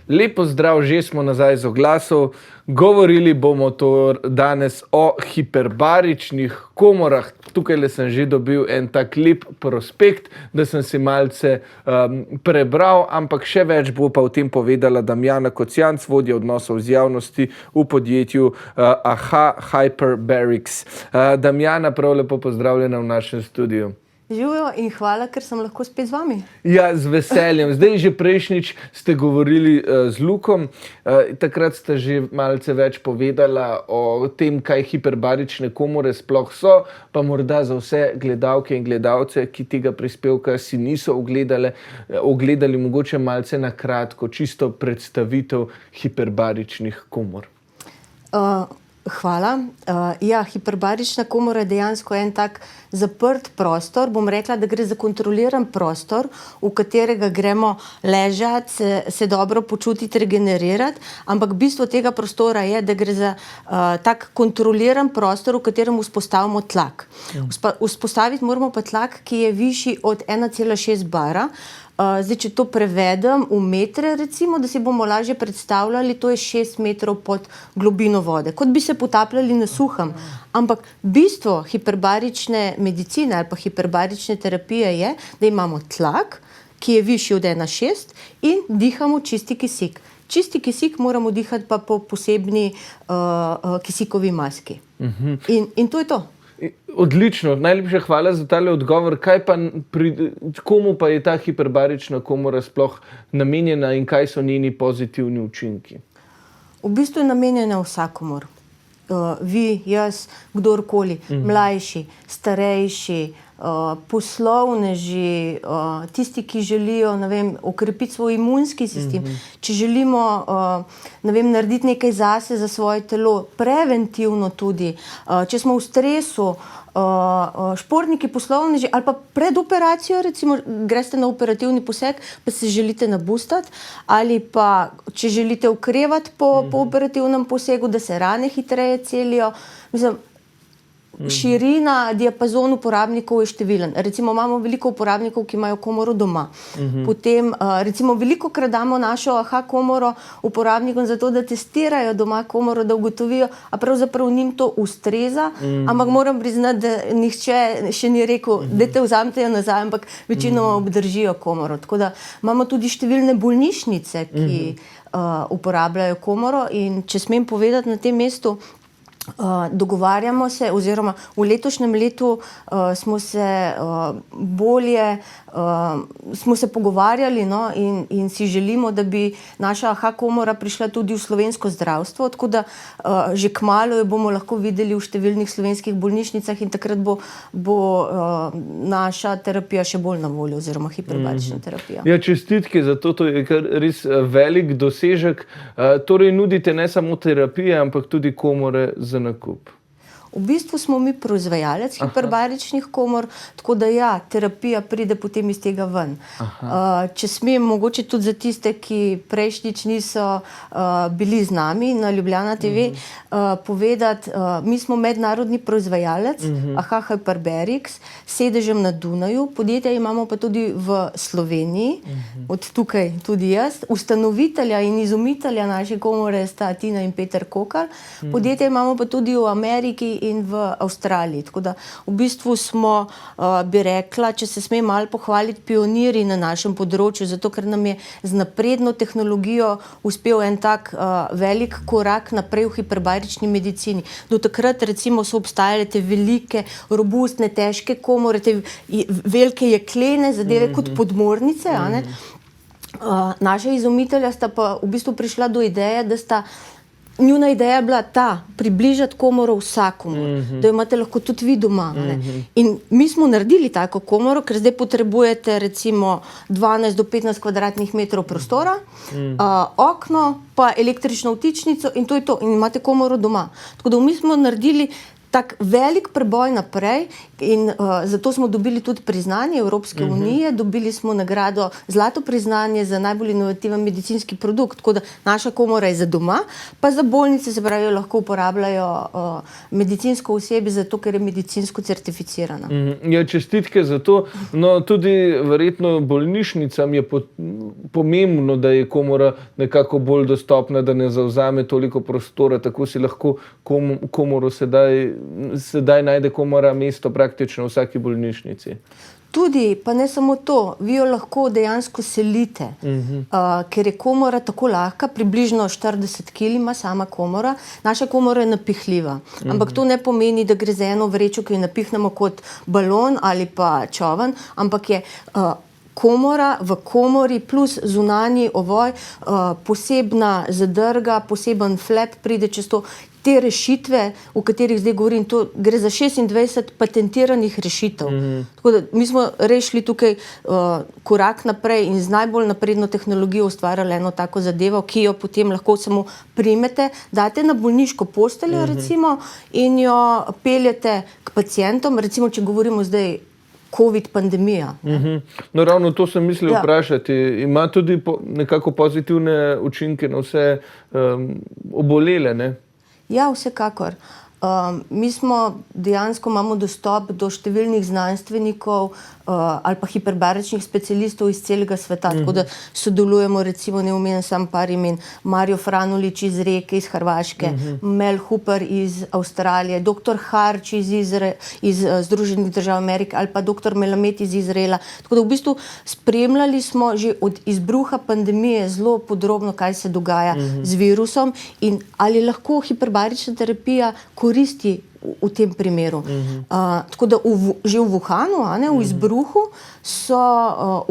Lepo zdrav, že smo nazaj z oglasov. Govorili bomo danes o hiperbaričnih komorah. Tukaj sem že dobil en tak lep prospekt, da sem si malce prebral, ampak še več bo pa o tem povedala Damjana Kocijanc, vodja odnosov z javnosti v podjetju AHA Hyperbarics. Damjana, prav lepo pozdravljena v našem studiu. Živijo in hvala, ker sem lahko spet z vami. Ja, z veseljem. Zdaj že prejšnjič ste govorili z Lukom, takrat ste že malce več povedala o tem, kaj hiperbarične komore sploh so, pa morda za vse gledalke in gledalce, ki tega prispevka si niso ogledali mogoče malce na kratko, čisto predstavitev hiperbaričnih komor. Hvala. Ja, hiperbarična komora je dejansko en tak zaprt prostor. Bom rekla, da gre za kontroliran prostor, v katerega gremo ležati, se dobro počutiti, regenerirati, ampak bistvo tega prostora je, da gre za tak kontroliran prostor, v katerem vzpostavimo tlak. Vzpostaviti moramo pa tlak, ki je višji od 1,6 bara. Zdaj, če to prevedem v metre, recimo, da si bomo lažje predstavljali, to je 6 metrov pod globino vode. Kot bi se potapljali na suhem. Ampak bistvo hiperbarične medicine ali pa hiperbarične terapije je, da imamo tlak, ki je višji od 1,6 in dihamo čisti kisik. Čisti kisik moramo dihati pa po posebni kisikovi maski. In to je to. Odlično, najlepša hvala za tale odgovor. Komu pa je ta hiperbarična komora sploh namenjena in kaj so njeni pozitivni učinki? V bistvu je namenjena vsakomur. Vi, jaz, kdorkoli, mlajši, starejši, poslovneži, tisti, ki želijo, okrepiti svoj imunski sistem, če želimo, narediti nekaj zase, za svoje telo, preventivno tudi, če smo v stresu, športniki, poslovneži ali pa pred operacijo, recimo, greste na operativni poseg, pa se želite nabustati, ali pa, če želite okrevati po operativnem posegu, da se rane hitreje celijo. Širina, diapazon uporabnikov je številen. Recimo imamo veliko uporabnikov, ki imajo komoro doma. Potem, recimo, velikokrat damo našo AHA komoro uporabnikom zato, da testirajo doma komoro, da ugotovijo, a pravzaprav njim to ustreza, ampak moram priznati, da nihče še ni rekel, dajte vzamete jo nazaj, ampak večinoma obdržijo komoro. Tako da imamo tudi številne bolnišnice, ki uporabljajo komoro in če smem povedati na tem mestu, dogovarjamo se, oziroma v letošnjem letu smo se pogovarjali in si želimo, da bi naša AHA komora prišla tudi v slovensko zdravstvo, tako da že kmalu jo bomo lahko videli v številnih slovenskih bolnišnicah in takrat bo naša terapija še bolj na voljo, oziroma hiperbarična terapija. Ja, čestitke za to, to je res velik dosežek. Torej nudite ne samo terapije, ampak tudi komore za nakup. V bistvu smo mi proizvajalec hiperbaričnih komor, tako da ja, terapija pride potem iz tega ven. Če smem, mogoče tudi za tiste, ki prejšnjič niso bili z nami na Ljubljana TV, povedati, mi smo mednarodni proizvajalec AHA Hyperbarics, sedežem na Dunaju, podjetja imamo pa tudi v Sloveniji, od tukaj tudi jaz, ustanovitelja in izumitelja naše komore sta Tina in Peter Kokar, podjetja imamo pa tudi v Ameriki in v Avstraliji. Tako da v bistvu smo, bi rekla, če se smem malo pohvaliti, pionirji na našem področju, zato ker nam je z napredno tehnologijo uspel en tak velik korak naprej v hiperbarični medicini. Do takrat recimo so obstajale te velike, robustne, težke komore, te velike jeklene zadeve kot podmornice. Naša izumitelja sta pa v bistvu prišla do ideje, da sta njuna ideja je bila ta, približati komoro vsakomur, da jo imate lahko tudi vi doma. In mi smo naredili tako komoro, ker zdaj potrebujete recimo 12 do 15 kvadratnih metrov prostora, okno, pa električno vtičnico in to je to. In imate komoro doma. Tako da mi smo naredili tak velik preboj naprej, In zato smo dobili tudi priznanje Evropske unije, dobili smo nagrado zlato priznanje za najbolj inovativen medicinski produkt, tako da naša komora je za doma, pa za bolnice, se pravi, lahko uporabljajo medicinsko osebje, zato ker je medicinsko certificirana. Ja, čestitke za to. No, tudi verjetno bolnišnicam je pomembno, da je komora nekako bolj dostopna, da ne zavzame toliko prostora, tako si lahko komoro sedaj najde komora mesto praktično v vsaki bolnišnici. Tudi, pa ne samo to, vi jo lahko dejansko selite, ker je komora tako lahka, približno 40 kg ima sama komora. Naša komora je napihljiva, ampak to ne pomeni, da gre za eno vrečo, ki jo napihnemo kot balon ali pa čoln, ampak je komora v komori plus zunanji ovoj, posebna zadrga, poseben flap pride čez to. Te rešitve, o katerih zdaj govorim, to gre za 26 patentiranih rešitev. Tako da mi smo rešili tukaj korak naprej in z najbolj napredno tehnologijo ustvarjali eno tako zadevo, ki jo potem lahko samo primete, date na bolniško posteljo recimo in jo peljete k pacientom, recimo, če govorimo zdaj COVID pandemija. No, ravno to sem mislil vprašati. Ima tudi nekako pozitivne učinke na vse obolele, ne? Ja, vsekakor. Mi smo dejansko imamo dostop do številnih znanstvenikov ali pa hiperbaričnih specialistov iz celega sveta, tako da sodelujemo, recimo, ne omenim sam par imen, Mario Franulić iz Reke, iz Hrvaške, Mel Hooper iz Avstralije, dr. Harč iz Združenih držav Amerike ali pa dr. Melamed iz Izraela. Tako da v bistvu spremljali smo že od izbruha pandemije zelo podrobno, kaj se dogaja z virusom in ali lahko hiperbarična terapija koristi v tem primeru. Tako da že v Wuhanu, v izbruhu, so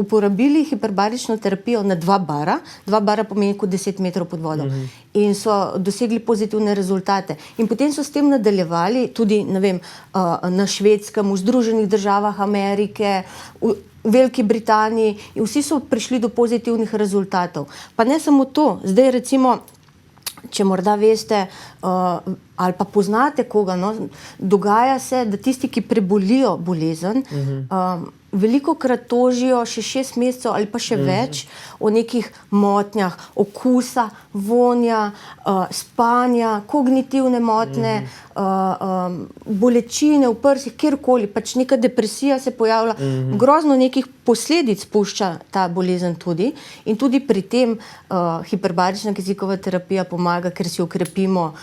uporabili hiperbarično terapijo na 2 bara. 2 bara pomeni kot 10 metrov pod vodo. In so dosegli pozitivne rezultate. In potem so s tem nadaljevali tudi, ne vem, na Švedskem, v Združenih državah Amerike, v Veliki Britaniji. In vsi so prišli do pozitivnih rezultatov. Pa ne samo to, zdaj recimo, če morda veste ali pa poznate koga, no, dogaja se, da tisti, ki prebolijo bolezen, velikokrat tožijo še 6 mesecev ali pa še več o nekih motnjah, okusa, vonja, spanja, kognitivne motnje, bolečine v prsih, kjerkoli, pač neka depresija se pojavlja, grozno nekih posledic pušča ta bolezen tudi in tudi pri tem hiperbarična kizikova terapija pomaga, ker si okrepimo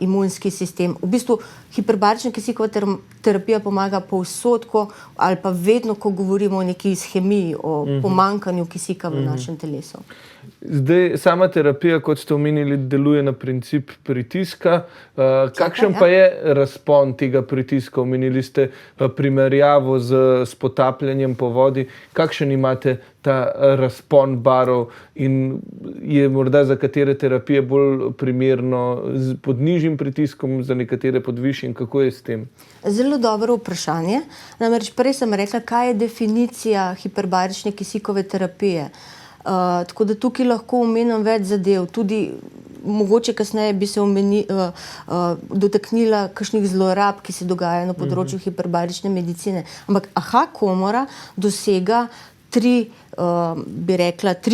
imunski sistem. V bistvu hiperbarična kizikova terapija pomaga povsod, ali pa vedno, ko govorimo o neki ishemiji, o pomanjkanju kisika v našem telesu. Zdaj, sama terapija, kot ste omenili, deluje na princip pritiska. Kakšen pa je razpon tega pritiska? Omenili ste primerjavo s potapljanjem po vodi. Kakšen imate ta razpon barov in je morda za katere terapije bolj primerno pod nižjim pritiskom, za nekatere pod višjim? Kako je s tem? Zelo dobro vprašanje. Namreč prej sem rekla, kaj je definicija hiperbarične kisikove terapije. Tako da tukaj lahko omenim več zadev. Tudi mogoče kasneje bi se dotaknila kakšnih zlorab, ki se dogajajo na področju hiperbarične medicine. Ampak AHA komora dosega 3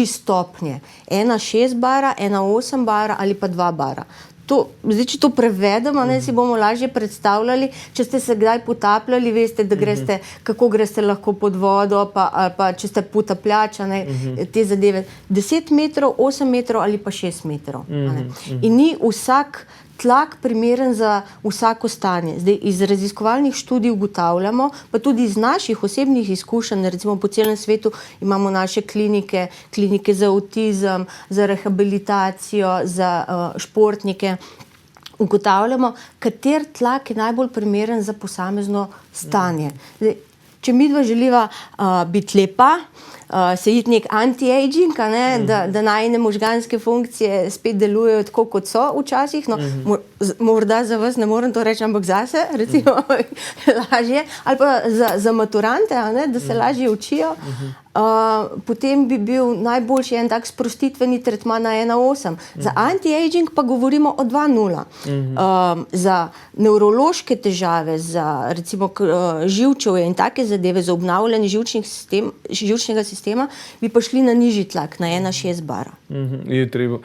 stopnje. 1,6 bara, 1,8 bara ali pa 2 bara. Zdaj, če to prevedemo, si bomo lažje predstavljali, če ste se kdaj potapljali, veste, da greste, kako greste lahko pod vodo, ali pa če ste potapljač, te zadeve. 10 metrov, 8 metrov ali pa 6 metrov. In ni vsak tlak primeren za vsako stanje. Zdaj, iz raziskovalnih študij ugotavljamo, pa tudi iz naših osebnih izkušenj, recimo po celem svetu imamo naše klinike za avtizem, za rehabilitacijo, za športnike. Ugotavljamo, kater tlak je najbolj primeren za posamezno stanje. Zdaj, če midva želiva biti lepa, se iti nek anti-aging, da najine možganske funkcije spet delujejo tako, kot so včasih. morda za vas ne morem to reči, ampak zase, recimo, lažje, ali pa za maturante, da se lažje učijo. Potem bi bil najboljši en tak sprostitveni tretma na 1,8. Za anti-aging pa govorimo o 2,0. Za nevrološke težave, za recimo živčevje in take zadeve, za obnavljanje živčnega sistema, bi pa šli na nižji tlak, na 1,6 bara. Je treba.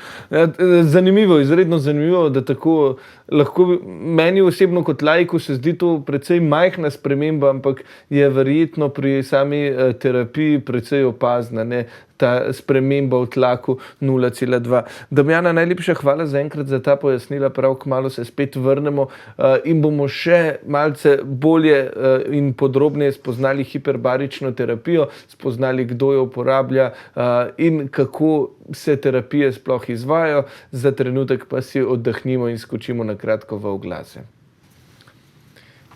Zanimivo, izredno zanimivo, da tako lahko, meni osebno kot laiku se zdi to precej majhna sprememba, ampak je verjetno pri sami terapiji precej opazna, ne? Ta sprememba v tlaku 0,2. Damjana, najlepša hvala zaenkrat za ta pojasnila, prav kmalu se spet vrnemo in bomo še malce bolje in podrobneje spoznali hiperbarično terapijo, spoznali, kdo jo uporablja in kako se terapije sploh izvajajo. Za trenutek pa si oddahnimo in skočimo na kratko v oglase.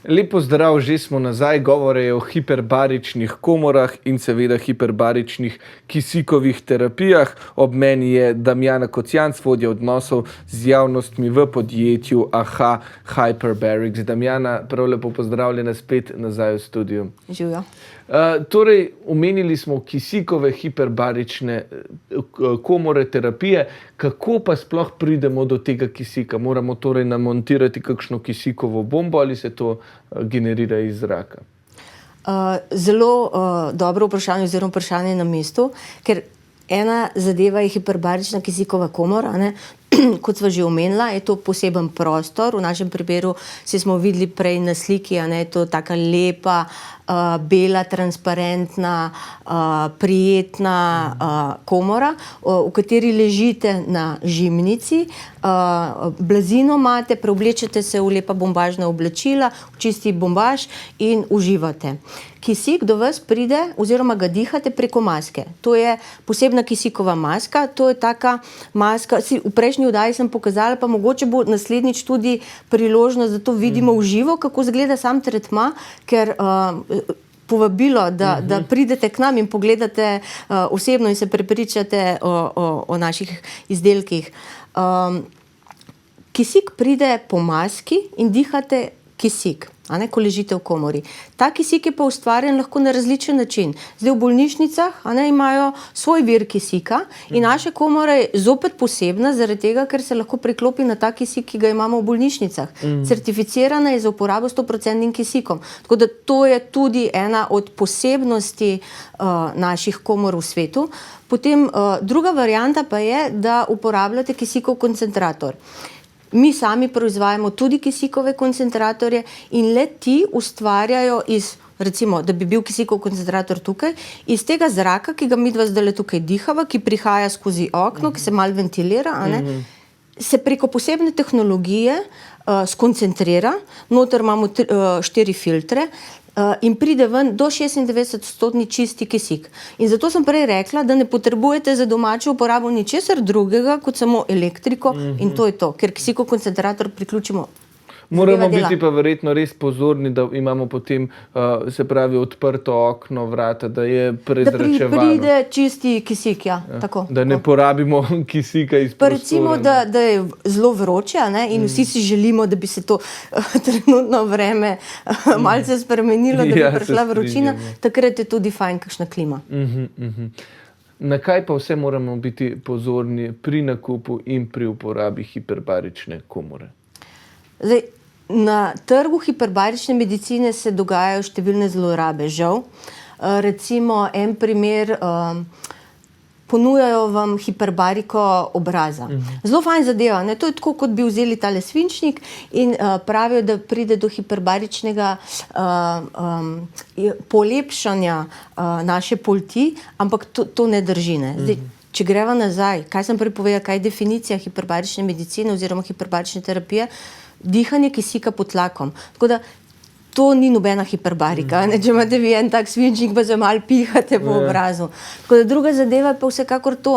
Lep pozdrav, že smo nazaj, govore je o hiperbaričnih komorah in seveda hiperbaričnih kisikovih terapijah. Ob meni je Damjana Kocijanc, vodja odnosov z javnostmi v podjetju AHA Hyperbarics. Damjana, prav lepo pozdravljena spet nazaj v studiu. Živjo. Torej, omenili smo kisikove hiperbarične komore terapije. Kako pa sploh pridemo do tega kisika? Moramo torej namontirati kakšno kisikovo bombo ali se to generira iz zraka? Zelo dobro vprašanje oziroma vprašanje na mestu, ker ena zadeva je hiperbarična kisikova komora, kot sva že omenila, je to poseben prostor. V našem primeru smo videli prej na sliki, je to taka lepa, bela, transparentna, prijetna komora, v kateri ležite na žimnici, blazino imate, preoblečete se v lepa bombažna oblačila, v čisti bombaž in uživate. Kisik do vas pride oziroma ga dihate preko maske. To je posebna kisikova maska, to je taka maska, v prejšnji oddaji sem pokazala, pa mogoče bo naslednjič tudi priložnost, da to vidimo v živo, kako izgleda sam tretma, ker povabilo, da pridete k nam in pogledate osebno in se prepričate o naših izdelkih. Kisik pride po maski in dihate kisik, ko ležite v komori. Ta kisik je pa ustvarjen lahko na različen način. Zdaj v bolnišnicah imajo svoj vir kisika in naša komora je zopet posebna, zaradi tega, ker se lahko priklopi na ta kisik, ki ga imamo v bolnišnicah. Certificirana je za uporabo 100% kisikom. Tako da to je tudi ena od posebnosti naših komor v svetu. Potem druga varianta pa je, da uporabljate kisikov koncentrator. Mi sami proizvajamo tudi kisikove koncentratorje in le ti ustvarjajo recimo, da bi bil kisikov koncentrator tukaj, iz tega zraka, ki ga midva zdaj tukaj dihava, ki prihaja skozi okno, ki se malo ventilira, se preko posebne tehnologije skoncentrira, noter imamo 4 filtre, in pride ven do 96% čisti kisik. In zato sem prej rekla, da ne potrebujete za domačo uporabo ničesar drugega, kot samo elektriko in to je to, ker kisikov koncentrator priključimo. Moramo biti pa verjetno res pozorni, da imamo potem, se pravi, odprto okno, vrata, da je prezračevano. Da pride čisti kisik, tako. Da ne porabimo kisika iz prostora. Recimo, da je zelo vroče in vsi si želimo, da bi se to trenutno vreme malce spremenilo, da bi prišla vročina. Takrat je tudi fajn kakšna klima. Na kaj pa vse moramo biti pozorni pri nakupu in pri uporabi hiperbarične komore? Zdaj, na trgu hiperbarične medicine se dogajajo številne zlorabe, žal. Recimo, en primer, ponujajo vam hiperbariko obraza. Zelo fajn zadeva, to je tako, kot bi vzeli tale svinčnik in pravijo, da pride do hiperbaričnega polepšanja naše polti, ampak to ne drži. Zdaj, če greva nazaj, kaj sem prej povedala, kaj je definicija hiperbarične medicine oziroma hiperbarične terapije, dihanje kisika pod tlakom. Tako da to ni nobena hiperbarika. Če imate vi en tak svinčnik, pa se malo pihate po obrazu. Tako da druga zadeva je pa vsekakor to.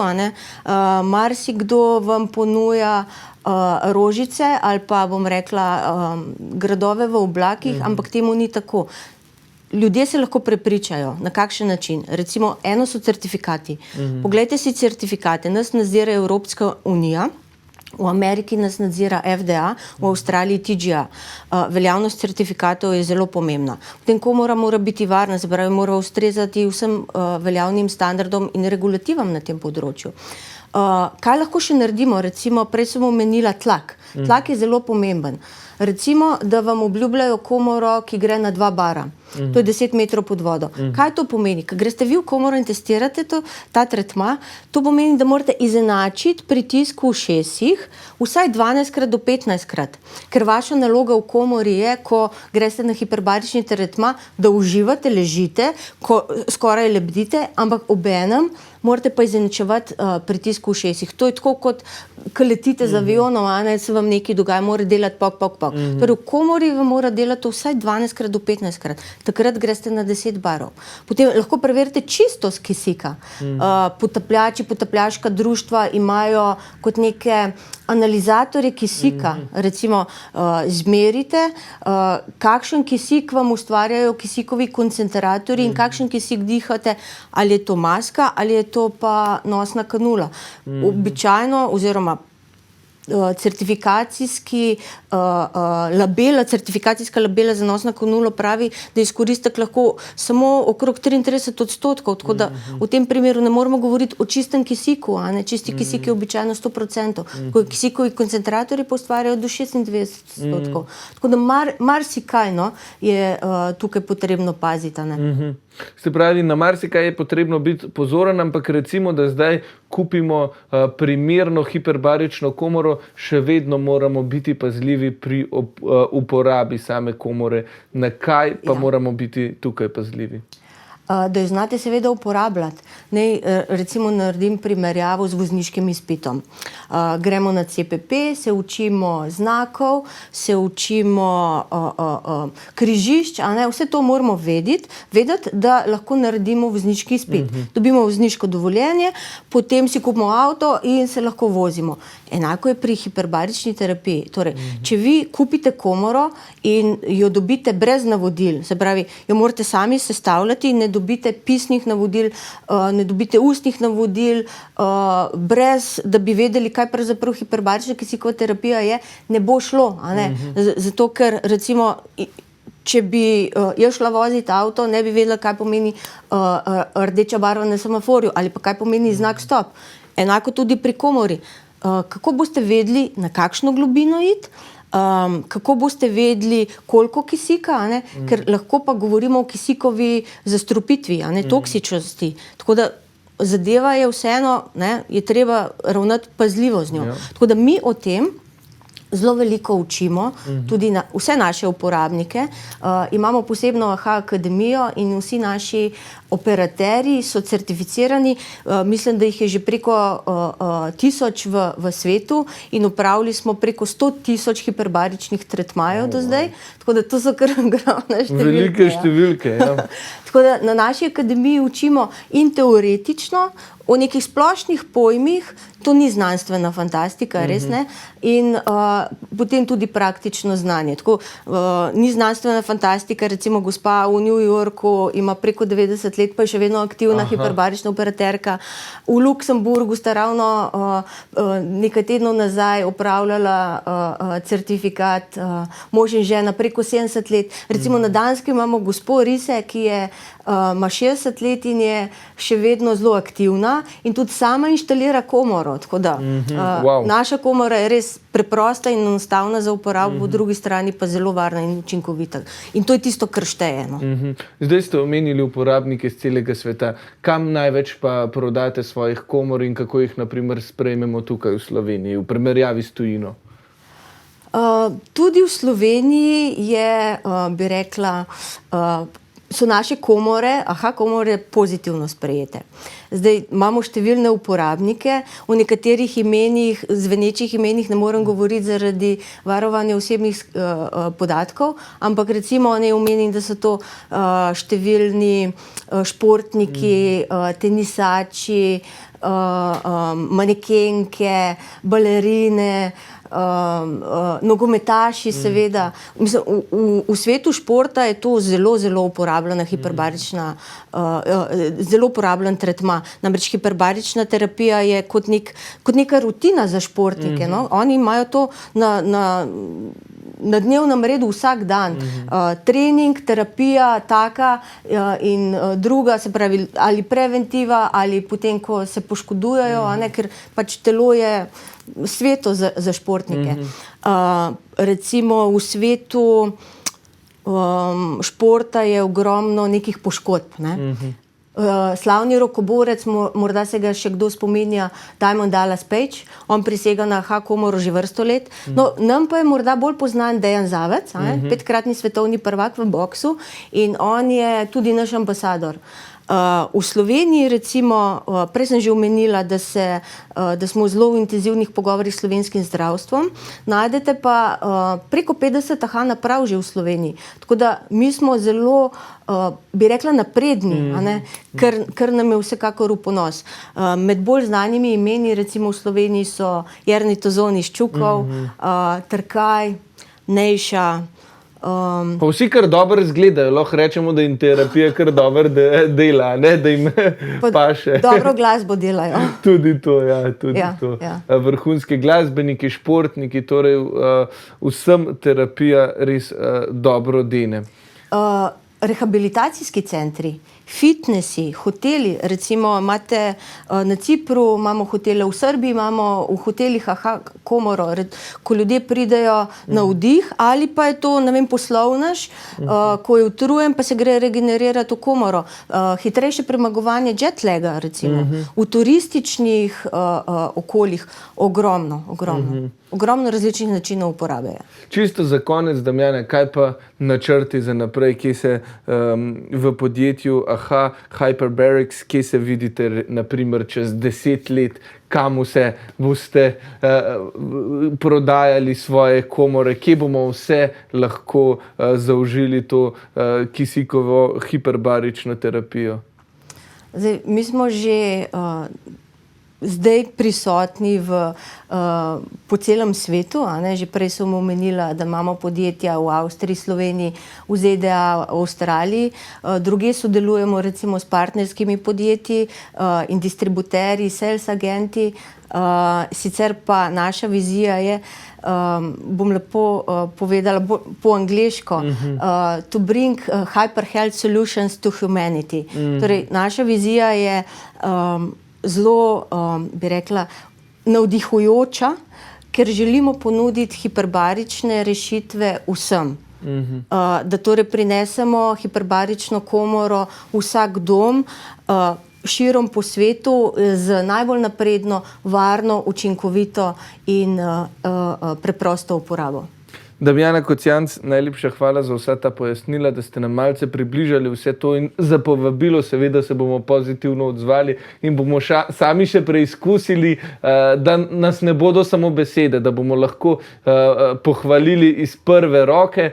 Marsikdo vam ponuja rožice ali pa, bom rekla, gradove v oblakih, ampak temu ni tako. Ljudje se lahko prepričajo, na kakšen način. Recimo, eno so certifikati. Poglejte si certifikate. Nas nadzira Evropska unija V Ameriki nas nadzira FDA, v Avstraliji TGA. Veljavnost certifikatov je zelo pomembna. Potem komora mora biti varna, se pravi, mora ustrezati vsem veljavnim standardom in regulativam na tem področju. Kaj lahko še naredimo? Recimo, prej sem omenila tlak. Tlak je zelo pomemben. Recimo, da vam obljubljajo komoro, ki gre na 2 bara. To je 10 metrov pod vodo. Kaj to pomeni? Ko greste vi v komoro in testirate ta tretma, to pomeni, da morate izenačiti pritisk v ušesih vsaj 12krat do 15krat. Ker vaša naloga v komori je, ko greste na hiperbarični tretma, da uživate, ležite, ko skoraj lebdite, ampak obenem morate pa izenačevati pritisk v ušesih. To je tako, kot ko letite z avionom, se vam nekaj dogaja, mora delati pok. Torej v komori vam mora delati to vsaj 12krat do 15krat. Takrat greste na 10 barov. Potem lahko preverite čistost kisika. Potapljači, potapljaška društva imajo kot neke analizatorje kisika. Recimo, zmerite, kakšen kisik vam ustvarjajo kisikovi koncentratorji in kakšen kisik dihate, ali je to maska, ali je to pa nosna kanula. Običajno, oziroma certifikacijska labela za nosno kanulo pravi, da izkoristek lahko samo okrog 33%, tako da v tem primeru ne moramo govoriti o čistem kisiku, čisti kisik je običajno 100%, kisikovi koncentratorji pa ustvarjajo do 96%. Tako da marsikaj je tukaj potrebno paziti. Se pravi, na marsikaj je potrebno biti pozoren, ampak recimo, da zdaj kupimo primerno hiperbarično komoro, še vedno moramo biti pazljivi pri uporabi same komore. Na kaj pa moramo biti tukaj pazljivi? Da jo znate seveda uporabljati. Naj recimo naredim primerjavo z vozniškim izpitom. Gremo na CPP, se učimo znakov, se učimo križišč, vse to moramo vedeti, da lahko naredimo vozniški izpit. Dobimo vozniško dovoljenje, potem si kupimo avto in se lahko vozimo. Enako je pri hiperbarični terapiji. Torej, če vi kupite komoro in jo dobite brez navodil, se pravi, jo morate sami sestavljati in ne dobite pisnih navodil, ne dobite ustnih navodil, brez da bi vedeli, kaj pravzaprav hiperbarična kisikova terapija je, ne bo šlo. Zato, ker recimo, če bi jaz šla voziti avto, ne bi vedela, kaj pomeni rdeča barva na semaforju ali pa kaj pomeni znak stop. Enako tudi pri komori. Kako boste vedeli, na kakšno globino iti, kako boste vedeli, koliko kisika, ker lahko pa govorimo o kisikovi zastrupitvi, toksičnosti. Tako da zadeva je vseeno, je treba ravnati pazljivo z njo. Tako da mi o tem zelo veliko učimo, tudi vse naše uporabnike. Imamo posebno AHA akademijo in vsi naši operaterji so certificirani. Mislim, da jih je že preko 1000 v svetu in upravili smo preko 100.000 hiperbaričnih tretmajev do zdaj. Tako da to so kar ogromne številke. Velike številke, ja. Tako da na naši akademiji učimo in teoretično, o nekih splošnih pojmih, to ni znanstvena fantastika, res ne, in potem tudi praktično znanje. Tako, ni znanstvena fantastika, recimo gospa v New Yorku ima preko 90 let, pa je še vedno aktivna hiperbarična operaterka. V Luksemburgu sta ravno nekaj tednov nazaj opravljala certifikat mož in žena preko 70 let. Recimo na Danskem imamo gospo Rise, ki ima 60 let in je še vedno zelo aktivna in tudi sama inštalira komoro. Tako da naša komora je res preprosta in enostavna za uporabo, po drugi strani pa zelo varna in učinkovita. In to je tisto, kar šteje. Zdaj ste omenili uporabnike iz celega sveta. Kam največ pa prodate svojih komor in kako jih na primer sprejmemo tukaj v Sloveniji, v primerjavi s tujino? Tudi v Sloveniji je, bi rekla, so naše komore, AHA komore pozitivno sprejete. Zdaj imamo številne uporabnike, o nekaterih imenih, zvenečih imenih ne morem govoriti zaradi varovanja osebnih podatkov, ampak recimo ne omenim, da so to številni športniki, tenisači, manekenke, balerine, nogometaši, seveda. Mislim, v svetu športa je to zelo, zelo uporabljena hiperbarična, zelo uporabljen tretma. Namreč hiperbarična terapija je kot neka rutina za športnike. No? Oni imajo to na dnevnem redu vsak dan. Trening, terapija, taka in druga, se pravi, ali preventiva, ali potem, ko se poškodujejo, ker pač telo je sveto za športnike. Recimo v svetu športa je ogromno nekih poškodb. Ne? Slavni rokoborec, morda se ga še kdo spominja, Diamond Dallas Page, on prisega na komoro že vrsto let. No, nam pa je morda bolj poznan Dejan Zavec, 5-kratni svetovni prvak v boksu in on je tudi naš ambasador. V Sloveniji, recimo, prej sem že omenila, da smo zelo v intenzivnih pogovorih s slovenskim zdravstvom, najdete pa preko 50 naprav že v Sloveniji. Tako da mi smo zelo, bi rekla, napredni, kar nam je vsekakor v ponos. Med bolj znanimi imeni, recimo v Sloveniji, so Jernej Tozon iz Čukov, Trkaj, Nejša. Pa vsi kar dobro izgledajo, lahko rečemo, da jim terapija kar dobro dela, ne? Da jim paše. Dobro glasbo delajo. Tudi to, ja, tudi to. Ja. Vrhunski glasbeniki, športniki, torej vsem terapija res dobro dene. Rehabilitacijski centri, fitnesi, hoteli, recimo imate na Cipru, imamo hotele v Srbiji, imamo v hotelih komoro, ko ljudje pridejo na vdih, ali pa je to, ne vem, poslovnež, ko je utrujen, pa se gre regenerirati v komoro. Hitrejše premagovanje jetlaga, recimo. V turističnih okoljih ogromno. Ogromno različnih načinov uporabe. Čisto za konec, Damjana, kaj pa načrti za naprej, kje se v podjetju AHA Hyperbarics, kje se vidite naprimer čez 10 let, kam vse boste prodajali svoje komore, kje bomo vse lahko zaužili to kisikovo hiperbarično terapijo? Zdaj, mi smo že zdaj prisotni po celem svetu. Že prej sem omenila, da imamo podjetja v Avstriji, Sloveniji, v ZDA, v Avstraliji. Druge sodelujemo recimo s partnerskimi podjetji in distributerji, sales agenti. Sicer pa naša vizija je, bom lepo povedala po angleško, to bring hyper health solutions to humanity. Torej, naša vizija je zelo, bi rekla, navdihujoča, ker želimo ponuditi hiperbarične rešitve vsem. Da torej prinesemo hiperbarično komoro v vsak dom, širom po svetu z najbolj napredno, varno, učinkovito in preprosto uporabo. Damjana Kocijanc, najlepša hvala za vsa ta pojasnila, da ste nam malce približali vse to in za povabilo, seveda se bomo pozitivno odzvali in bomo sami še preizkusili, da nas ne bodo samo besede, da bomo lahko pohvalili iz prve roke.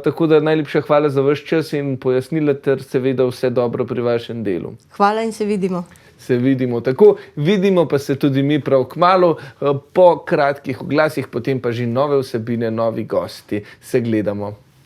Tako da najlepša hvala za vaš čas in pojasnila ter seveda vse dobro pri vašem delu. Hvala in se vidimo. Se vidimo tako, vidimo pa se tudi mi prav kmalu, po kratkih oglasih, potem pa že nove vsebine, novi gosti. Se gledamo.